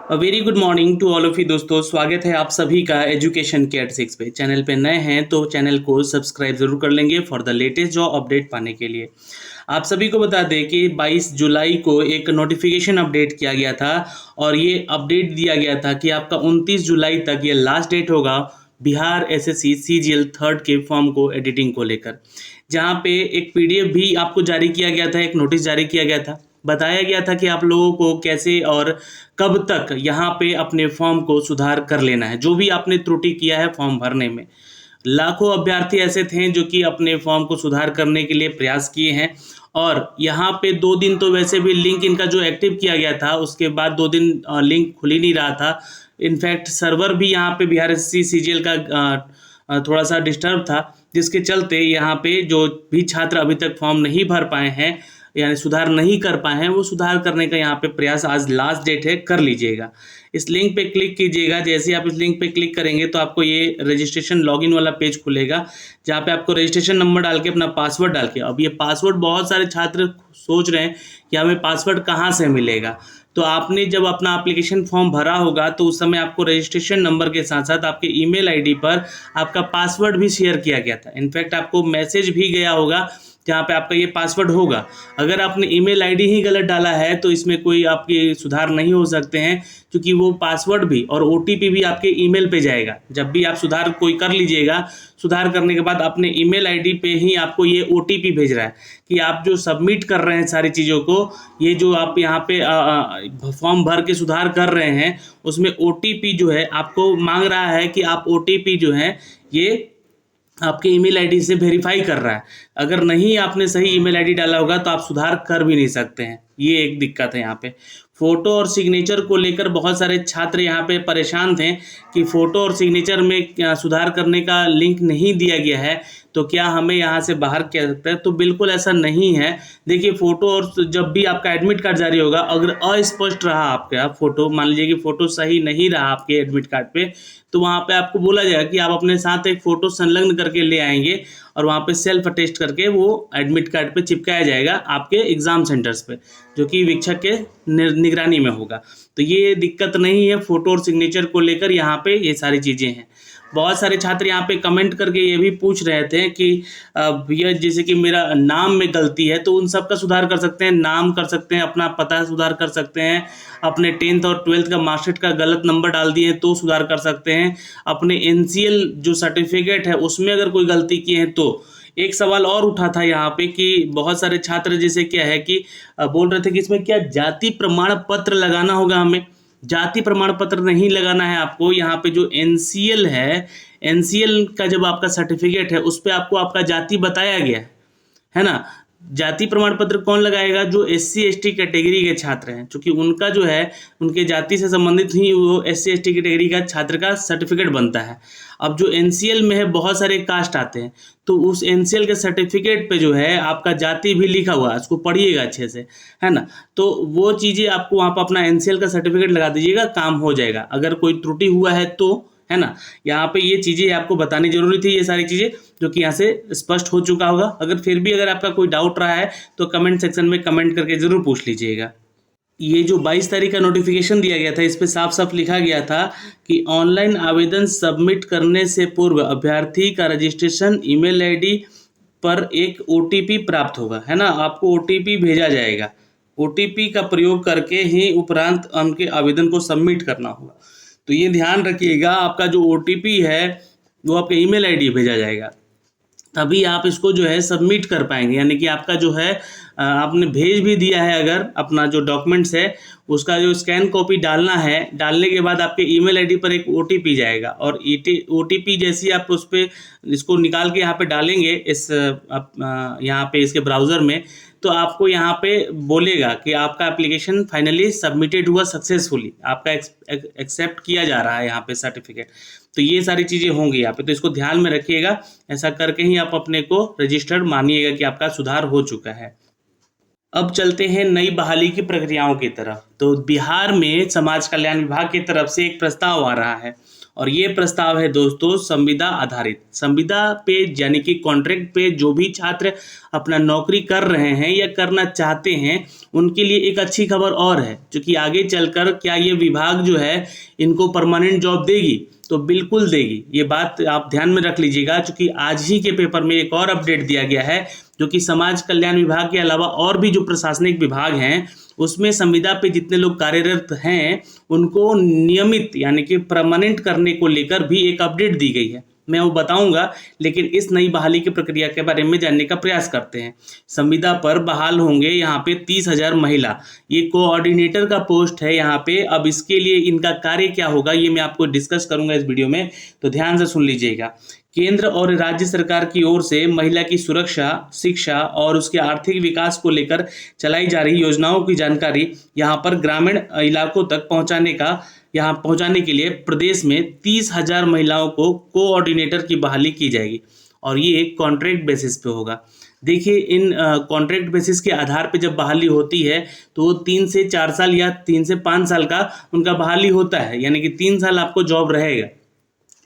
Very good morning to all of you दोस्तों। स्वागत है आप सभी का एजुकेशन के 86 पे। चैनल पे नए हैं तो चैनल को सब्सक्राइब जरूर कर लेंगे for the latest job update पाने के लिए। आप सभी को बता दें कि 22 जुलाई को एक नोटिफिकेशन अपडेट किया गया था और ये अपडेट दिया गया था कि आपका 29 जुलाई तक ये लास्ट डेट होगा बिहार एसएससी सीजीएल थर्ड के फॉर्म को एडिटिंग को लेकर, जहाँ पे एक पीडीएफ भी आपको जारी किया गया था, एक नोटिस जारी किया गया था। बताया गया था कि आप लोगों को कैसे और कब तक यहाँ पे अपने फॉर्म को सुधार कर लेना है, जो भी आपने त्रुटि किया है फॉर्म भरने में। लाखों अभ्यर्थी ऐसे थे जो कि अपने फॉर्म को सुधार करने के लिए प्रयास किए हैं और यहाँ पे 2 दिन तो वैसे भी लिंक इनका जो एक्टिव किया गया था उसके बाद 2 दिन लिंक खुल ही नहीं रहा था। इनफैक्ट सर्वर भी यहाँ पे बिहार एसएससी सीजीएल का थोड़ा सा डिस्टर्ब था, जिसके चलते यहाँ पे जो भी छात्र अभी तक फॉर्म नहीं भर पाए हैं यानी सुधार नहीं कर पाए हैं, वो सुधार करने का यहाँ पे प्रयास आज लास्ट डेट है, कर लीजिएगा। इस लिंक पे क्लिक कीजिएगा। जैसे ही आप इस लिंक पे क्लिक करेंगे तो आपको ये रजिस्ट्रेशन लॉगिन वाला पेज खुलेगा, जहाँ पे आपको रजिस्ट्रेशन नंबर डाल के अपना पासवर्ड डाल के, अब ये पासवर्ड बहुत सारे छात्र सोच रहे हैं कि हमें पासवर्ड कहाँ से मिलेगा। तो आपने जब अपना एप्लीकेशन फॉर्म भरा होगा तो उस समय आपको रजिस्ट्रेशन नंबर के साथ साथ आपके ईमेल आईडी पर आपका पासवर्ड भी शेयर किया गया था। इनफैक्ट आपको मैसेज भी गया होगा जहाँ पे आपका ये पासवर्ड होगा। अगर आपने ईमेल आईडी ही गलत डाला है तो इसमें कोई आपके सुधार नहीं हो सकते हैं, क्योंकि वो पासवर्ड भी और ओटीपी भी आपके ईमेल पे जाएगा। जब भी आप सुधार कोई कर लीजिएगा, सुधार करने के बाद अपने ईमेल आईडी पे ही आपको ये ओटीपी भेज रहा है कि आप जो सबमिट कर रहे हैं सारी चीज़ों को, ये जो आप यहाँ पे फॉर्म भर के सुधार कर रहे हैं उसमें ओटीपी जो है आपको मांग रहा है कि आप ओटीपी जो है ये आपके ईमेल आईडी से वेरीफाई कर रहा है। अगर नहीं आपने सही ईमेल आईडी डाला होगा तो आप सुधार कर भी नहीं सकते हैं। ये एक दिक्कत है यहाँ पे। फ़ोटो और सिग्नेचर को लेकर बहुत सारे छात्र यहाँ पे परेशान थे कि फ़ोटो और सिग्नेचर में सुधार करने का लिंक नहीं दिया गया है, तो क्या हमें यहाँ से बाहर किया सकता है? तो बिल्कुल ऐसा नहीं है। देखिए, फ़ोटो और जब भी आपका एडमिट कार्ड जारी होगा, अगर अस्पष्ट रहा आपका फ़ोटो, मान लीजिए कि फ़ोटो सही नहीं रहा आपके एडमिट कार्ड पे, तो वहाँ पे आपको बोला जाएगा कि आप अपने साथ एक फ़ोटो संलग्न करके ले आएंगे और वहाँ पे सेल्फ अटेस्ट करके वो एडमिट कार्ड पे चिपकाया जाएगा आपके एग्ज़ाम सेंटर्स पे, जो कि शिक्षक के निगरानी में होगा। तो ये दिक्कत नहीं है फ़ोटो और सिग्नेचर को लेकर, यहाँ पे ये सारी चीज़ें हैं। बहुत सारे छात्र यहाँ पे कमेंट करके ये भी पूछ रहे थे कि भैया जैसे कि मेरा नाम में गलती है, तो उन सब का सुधार कर सकते हैं। नाम कर सकते हैं, अपना पता सुधार कर सकते हैं, अपने 10th और 12th का मार्कशीट का गलत नंबर डाल दिए तो सुधार कर सकते हैं, अपने एनसीएल जो सर्टिफिकेट है उसमें अगर कोई गलती की है तो। एक सवाल और उठा था यहाँ पे कि बहुत सारे छात्र जैसे क्या है कि बोल रहे थे कि इसमें क्या जाति प्रमाण पत्र लगाना होगा हमें। जाति प्रमाण पत्र नहीं लगाना है आपको। यहाँ पे जो एनसीएल है, एनसीएल का जब आपका सर्टिफिकेट है उस पर आपको आपका जाति बताया गया है ना। जाति प्रमाण पत्र कौन लगाएगा? जो एससी एसटी कैटेगरी के छात्र हैं, क्योंकि उनका जो है उनके जाति से संबंधित ही वो एससी एसटी कैटेगरी का छात्र का सर्टिफिकेट बनता है। अब जो एनसीएल में है बहुत सारे कास्ट आते हैं, तो उस एनसीएल के सर्टिफिकेट पे जो है आपका जाति भी लिखा हुआ है, उसको पढ़िएगा अच्छे से, है ना। तो वो चीज़ें आपको वहाँ पर अपना एनसीएल का सर्टिफिकेट लगा दीजिएगा, काम हो जाएगा। अगर कोई त्रुटि हुआ है तो, है ना। यहाँ पे ये चीज़ें आपको बतानी जरूरी थी, ये सारी चीज़ें जो कि यहाँ से स्पष्ट हो चुका होगा। अगर फिर भी अगर आपका कोई डाउट रहा है तो कमेंट सेक्शन में कमेंट करके ज़रूर पूछ लीजिएगा। ये जो 22 तारीख का नोटिफिकेशन दिया गया था, इस पे साफ साफ लिखा गया था कि ऑनलाइन आवेदन सबमिट करने से पूर्व अभ्यर्थी का रजिस्ट्रेशन ईमेल आईडी पर एक ओटीपी प्राप्त होगा, है ना। आपको ओटीपी भेजा जाएगा। ओटीपी का प्रयोग करके ही उपरांत उनके आवेदन को सबमिट करना होगा। तो ये ध्यान रखिएगा, आपका जो ओटीपी है वो आपके ईमेल आईडी भेजा जाएगा, तभी आप इसको जो है सबमिट कर पाएंगे। यानी कि आपका जो है आपने भेज भी दिया है, अगर अपना जो डॉक्यूमेंट्स है उसका जो स्कैन कॉपी डालना है, डालने के बाद आपके ईमेल आईडी पर एक ओटीपी जाएगा और ओटीपी जैसी आप उस पर इसको निकाल के यहाँ पे डालेंगे इस यहाँ पे इसके ब्राउज़र में, तो आपको यहाँ पे बोलेगा कि आपका एप्लीकेशन फाइनली सबमिटेड हुआ सक्सेसफुली, आपका एक्सेप्ट किया जा रहा है यहाँ पे सर्टिफिकेट। तो ये सारी चीज़ें होंगी यहाँ पे, तो इसको ध्यान में रखिएगा। ऐसा करके ही आप अपने को रजिस्टर्ड मानिएगा कि आपका सुधार हो चुका है। अब चलते हैं नई बहाली की प्रक्रियाओं की तरफ। तो बिहार में समाज कल्याण विभाग की तरफ से एक प्रस्ताव आ रहा है और ये प्रस्ताव है दोस्तों संविदा आधारित, संविदा पे यानी कि कॉन्ट्रैक्ट पे जो भी छात्र अपना नौकरी कर रहे हैं या करना चाहते हैं उनके लिए एक अच्छी खबर और है, क्योंकि आगे चलकर क्या ये विभाग जो है इनको परमानेंट जॉब देगी, तो बिल्कुल देगी। ये बात आप ध्यान में रख लीजिएगा, क्योंकि आज ही के पेपर में एक और अपडेट दिया गया है जो कि समाज कल्याण विभाग के अलावा और भी जो प्रशासनिक विभाग हैं उसमें संविदा पे जितने लोग कार्यरत हैं उनको नियमित यानी कि परमानेंट करने को लेकर भी एक अपडेट दी गई है। मैं वो बताऊंगा, लेकिन इस नई बहाली की प्रक्रिया के बारे में जानने का प्रयास करते हैं। संविदा पर बहाल होंगे यहाँ पे 30,000 महिला, ये कोऑर्डिनेटर का पोस्ट है यहाँ पे। अब इसके लिए इनका कार्य क्या होगा ये मैं आपको डिस्कस करूंगा इस वीडियो में, तो ध्यान से सुन लीजिएगा। केंद्र और राज्य सरकार की ओर से महिला की सुरक्षा, शिक्षा और उसके आर्थिक विकास को लेकर चलाई जा रही योजनाओं की जानकारी यहाँ पर ग्रामीण इलाकों तक पहुँचाने के लिए प्रदेश में 30,000 महिलाओं को कोऑर्डिनेटर की बहाली की जाएगी और ये एक कॉन्ट्रैक्ट बेसिस पे होगा। देखिए, इन कॉन्ट्रैक्ट बेसिस के आधार पे जब बहाली होती है तो 3 से 4 साल या 3 से 5 साल का उनका बहाली होता है, यानी कि 3 साल आपको जॉब रहेगा।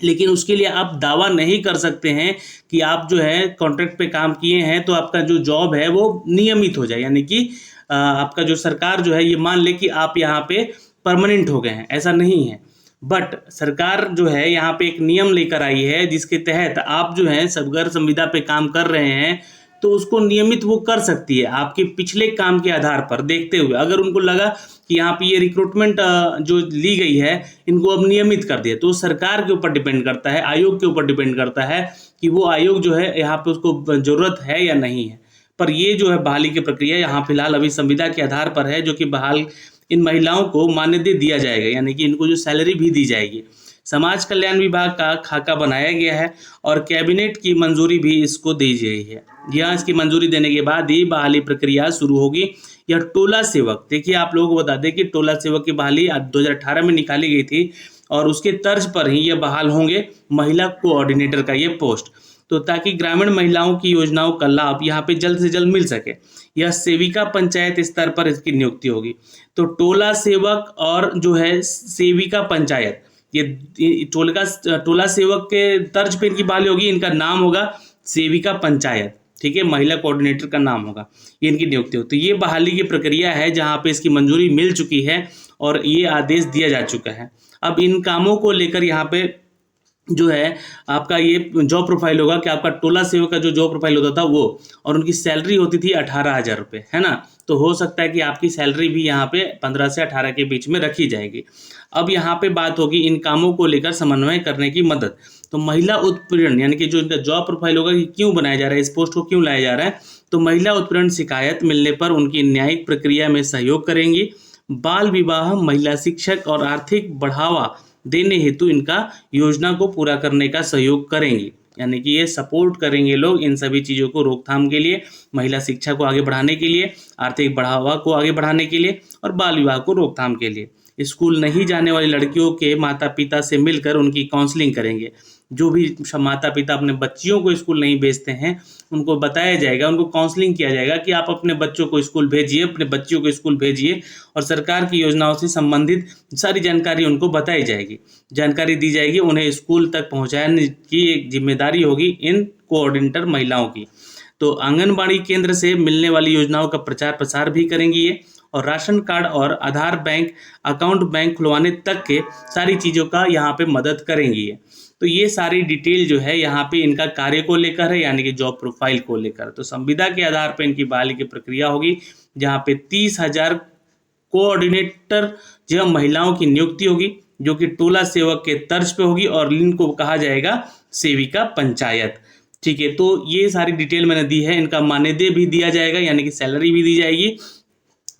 लेकिन उसके लिए आप दावा नहीं कर सकते हैं कि आप जो है कॉन्ट्रैक्ट पे काम किए हैं तो आपका जो जॉब है वो नियमित हो जाए, यानी कि आपका जो सरकार जो है ये मान ले कि आप यहाँ पे परमानेंट हो गए हैं, ऐसा नहीं है। बट सरकार जो है यहाँ पे एक नियम लेकर आई है जिसके तहत आप जो है अगर संविदा पे काम कर रहे हैं तो उसको नियमित वो कर सकती है आपके पिछले काम के आधार पर देखते हुए। अगर उनको लगा कि यहाँ पे ये रिक्रूटमेंट जो ली गई है इनको अब नियमित कर दिया, तो सरकार के ऊपर डिपेंड करता है, आयोग के ऊपर डिपेंड करता है कि वो आयोग जो है यहाँ पे उसको जरूरत है या नहीं है। पर ये जो है बहाली की प्रक्रिया यहाँ फिलहाल अभी संविदा के आधार पर है, जो कि बहाल इन महिलाओं को मान्यता दिया जाएगा, यानी कि इनको जो सैलरी भी दी जाएगी। समाज कल्याण विभाग का खाका बनाया गया है और कैबिनेट की मंजूरी भी इसको दी गई है। यह इसकी मंजूरी देने के बाद ही बहाली प्रक्रिया शुरू होगी। यह टोला सेवक, देखिए आप लोगों को बता दें कि टोला सेवक की बहाली 2018 में निकाली गई थी और उसके तर्ज पर ही यह बहाल होंगे महिला कोऑर्डिनेटर का ये पोस्ट, तो ताकि ग्रामीण महिलाओं की योजनाओं का लाभ यहाँ पे जल्द से जल्द मिल सके। यह सेविका पंचायत स्तर पर इसकी नियुक्ति होगी। तो टोला सेवक और जो है सेविका पंचायत, ये टोला सेवक के तर्ज पे इनकी बहाली होगी। इनका नाम होगा सेविका पंचायत, ठीक है, महिला कोऑर्डिनेटर का नाम होगा, ये इनकी नियुक्ति हो। तो ये बहाली की प्रक्रिया है जहाँ पे इसकी मंजूरी मिल चुकी है और ये आदेश दिया जा चुका है। अब इन कामों को लेकर यहाँ पे जो है आपका ये जॉब प्रोफाइल होगा कि आपका टोला सेवक का जो जॉब प्रोफाइल होता था वो, और उनकी सैलरी होती थी 18,000 रुपये, है ना। तो हो सकता है कि आपकी सैलरी भी यहाँ पे 15 से 18 के बीच में रखी जाएगी। अब यहाँ पे बात होगी इन कामों को लेकर समन्वय करने की मदद। तो महिला उत्पीड़न यानी कि जो इनका जॉब प्रोफाइल होगा कि क्यों बनाया जा रहा है, इस पोस्ट को क्यों लाया जा रहा है, तो महिला उत्पीड़न शिकायत मिलने पर उनकी न्यायिक प्रक्रिया में सहयोग करेंगी। बाल विवाह, महिला शिक्षक और आर्थिक बढ़ावा देने हेतु इनका योजना को पूरा करने का सहयोग करेंगी, यानी कि ये सपोर्ट करेंगे लोग इन सभी चीज़ों को रोकथाम के लिए, महिला शिक्षा को आगे बढ़ाने के लिए, आर्थिक बढ़ावा को आगे बढ़ाने के लिए और बाल विवाह को रोकथाम के लिए। स्कूल नहीं जाने वाली लड़कियों के माता पिता से मिलकर उनकी काउंसलिंग करेंगे। जो भी माता पिता अपने बच्चियों को स्कूल नहीं भेजते हैं उनको बताया जाएगा, उनको काउंसलिंग किया जाएगा कि आप अपने बच्चों को स्कूल भेजिए, अपने बच्चियों को स्कूल भेजिए, और सरकार की योजनाओं से संबंधित सारी जानकारी उनको बताई जाएगी, जानकारी दी जाएगी। उन्हें स्कूल तक पहुँचाने की एक जिम्मेदारी होगी इन कोऑर्डिनेटर महिलाओं की। तो आंगनबाड़ी केंद्र से मिलने वाली योजनाओं का प्रचार प्रसार भी करेंगी ये, और राशन कार्ड और आधार बैंक अकाउंट बैंक खुलवाने तक के सारी चीज़ों का यहाँ पे मदद करेंगी ये। तो ये सारी डिटेल जो है यहाँ पे इनका कार्य को लेकर है, यानी कि जॉब प्रोफाइल को लेकर। तो संविदा के आधार पर इनकी बहाली की प्रक्रिया होगी जहाँ पे 30,000 कोऑर्डिनेटर जो महिलाओं की नियुक्ति होगी, जो कि टोला सेवक के तर्ज पे होगी, और इनको कहा जाएगा सेविका पंचायत, ठीक है। तो ये सारी डिटेल मैंने दी है। इनका मानदेय भी दिया जाएगा, यानी कि सैलरी भी दी जाएगी,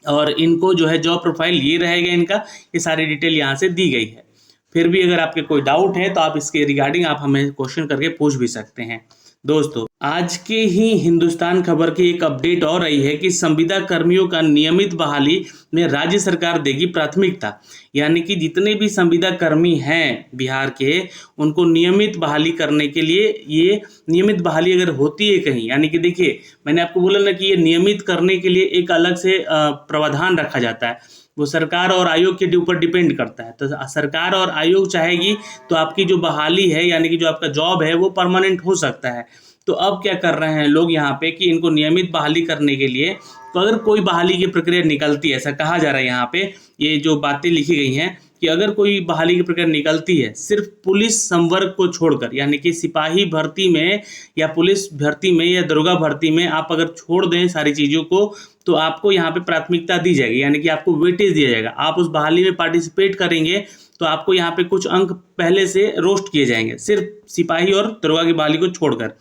और इनको जो है जॉब प्रोफाइल ये रहेगा इनका। ये सारी डिटेल यहाँ से दी गई है। फिर भी अगर आपके कोई डाउट है तो आप इसके रिगार्डिंग आप हमें क्वेश्चन करके पूछ भी सकते हैं। दोस्तों, आज के ही हिंदुस्तान खबर की एक अपडेट और आई है कि संविदा कर्मियों का नियमित बहाली में राज्य सरकार देगी प्राथमिकता, यानी कि जितने भी संविदा कर्मी हैं बिहार के उनको नियमित बहाली करने के लिए, ये नियमित बहाली अगर होती है कहीं, यानी कि देखिए मैंने आपको बोला ना कि ये नियमित करने के लिए एक अलग से प्रावधान रखा जाता है। वो सरकार और आयोग के ऊपर डिपेंड करता है। तो सरकार और आयोग चाहेगी तो आपकी जो बहाली है यानी कि जो आपका जॉब है वो परमानेंट हो सकता है। तो अब क्या कर रहे हैं लोग यहाँ पे कि इनको नियमित बहाली करने के लिए, तो अगर कोई बहाली की प्रक्रिया निकलती है, ऐसा कहा जा रहा है यहाँ पे, ये जो बातें लिखी गई हैं कि अगर कोई बहाली की प्रक्रिया निकलती है सिर्फ पुलिस संवर्ग को छोड़कर, यानी कि सिपाही भर्ती में या पुलिस भर्ती में या दरोगा भर्ती में आप अगर छोड़ दें सारी चीज़ों को, तो आपको यहाँ पे प्राथमिकता दी जाएगी, यानी कि आपको वेटेज दिया जाएगा। आप उस बहाली में पार्टिसिपेट करेंगे तो आपको यहाँ पे कुछ अंक पहले से रोस्ट किए जाएंगे, सिर्फ सिपाही और दरोगा की बहाली को छोड़कर।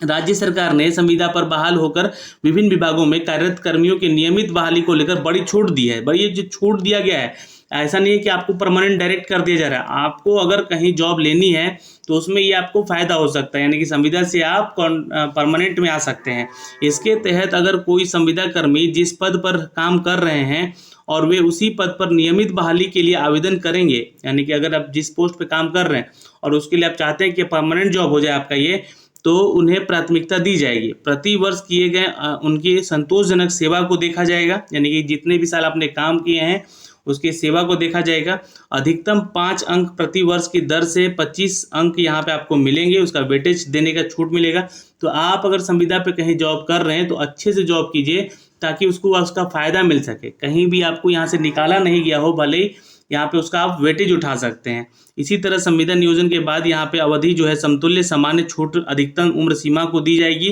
राज्य सरकार ने संविदा पर बहाल होकर विभिन्न विभागों में कार्यरत कर्मियों की नियमित बहाली को लेकर बड़ी छूट दी है। बड़ी ये जो छूट दिया गया है, ऐसा नहीं है कि आपको परमानेंट डायरेक्ट कर दिया जा रहा है। आपको अगर कहीं जॉब लेनी है तो उसमें ये आपको फायदा हो सकता है, यानी कि संविदा से आप परमानेंट में आ सकते हैं। इसके तहत अगर कोई संविदा कर्मी जिस पद पर काम कर रहे हैं और वे उसी पद पर नियमित बहाली के लिए आवेदन करेंगे, यानी कि अगर आप जिस पोस्ट पे काम कर रहे हैं और उसके लिए आप चाहते हैं कि परमानेंट जॉब हो जाए आपका ये, तो उन्हें प्राथमिकता दी जाएगी। प्रति वर्ष किए गए उनकी संतोषजनक सेवा को देखा जाएगा, यानी कि जितने भी साल आपने काम किए हैं उसकी सेवा को देखा जाएगा। अधिकतम 5 अंक प्रति वर्ष की दर से 25 अंक यहाँ पे आपको मिलेंगे, उसका वेटेज देने का छूट मिलेगा। तो आप अगर संविदा पे कहीं जॉब कर रहे हैं तो अच्छे से जॉब कीजिए ताकि उसको उसका फ़ायदा मिल सके। कहीं भी आपको यहाँ से निकाला नहीं गया हो, भले ही यहाँ पे उसका आप वेटेज उठा सकते हैं। इसी तरह संविदा नियोजन के बाद यहाँ पे अवधि जो है समतुल्य सामान्य छूट अधिकतम उम्र सीमा को दी जाएगी।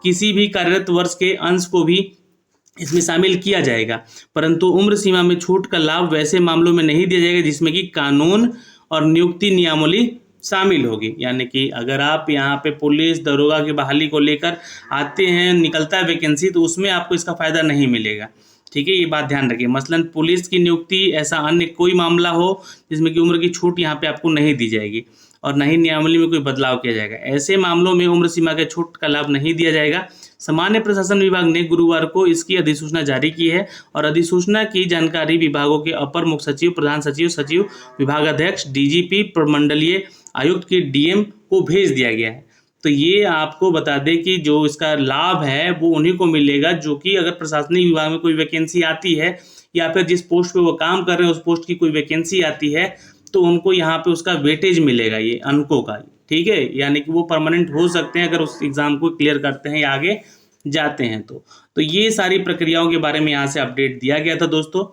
किसी भी कार्यरत वर्ष के अंश को भी इसमें शामिल किया जाएगा, परंतु उम्र सीमा में छूट का लाभ वैसे मामलों में नहीं दिया जाएगा जिसमें कि कानून और नियुक्ति नियमावली शामिल होगी। यानी कि अगर आप यहाँ पे पुलिस दरोगा की बहाली को लेकर आते हैं, निकलता है वैकेंसी, तो उसमें आपको इसका फ़ायदा नहीं मिलेगा। ठीक है, ये बात ध्यान रखिए। मसलन पुलिस की नियुक्ति ऐसा अन्य कोई मामला हो जिसमें कि उम्र की छूट यहाँ पे आपको नहीं दी जाएगी और न ही नियमावली में कोई बदलाव किया जाएगा। ऐसे मामलों में उम्र सीमा के छूट का लाभ नहीं दिया जाएगा। सामान्य प्रशासन विभाग ने गुरुवार को इसकी अधिसूचना जारी की है और अधिसूचना की जानकारी विभागों के अपर मुख्य सचिव, प्रधान सचिव, सचिव, विभागाध्यक्ष, डीजीपी, प्रमंडलीय आयुक्त की डीएम को भेज दिया गया है। तो ये आपको बता दें कि जो इसका लाभ है वो उन्हीं को मिलेगा जो कि अगर प्रशासनिक विभाग में कोई वैकेंसी आती है या फिर जिस पोस्ट पे वो काम कर रहे हैं उस पोस्ट की कोई वैकेंसी आती है तो उनको यहाँ पे उसका वेटेज मिलेगा, ये अंकों का। ठीक है, यानी कि वो परमानेंट हो सकते हैं अगर उस एग्ज़ाम को क्लियर करते हैं या आगे जाते हैं तो ये सारी प्रक्रियाओं के बारे में यहाँ से अपडेट दिया गया था दोस्तों।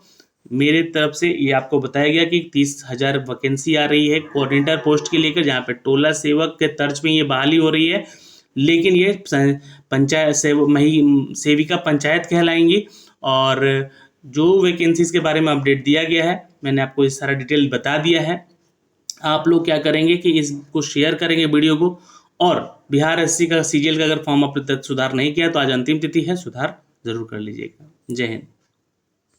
मेरे तरफ से ये आपको बताया गया कि 30,000 वैकेंसी आ रही है कोऑर्डिनेटर पोस्ट के लेकर, जहाँ पे टोला सेवक के तर्ज पे ये बहाली हो रही है, लेकिन ये पंचायत सेविका पंचायत कहलाएंगी। और जो वैकेंसीज के बारे में अपडेट दिया गया है मैंने आपको इस सारा डिटेल बता दिया है। आप लोग क्या करेंगे कि इसको शेयर करेंगे वीडियो को, और बिहार एससी का सीजीएल का अगर फॉर्म अब तक सुधार नहीं किया तो आज अंतिम तिथि है, सुधार जरूर कर लीजिएगा। जय हिंद।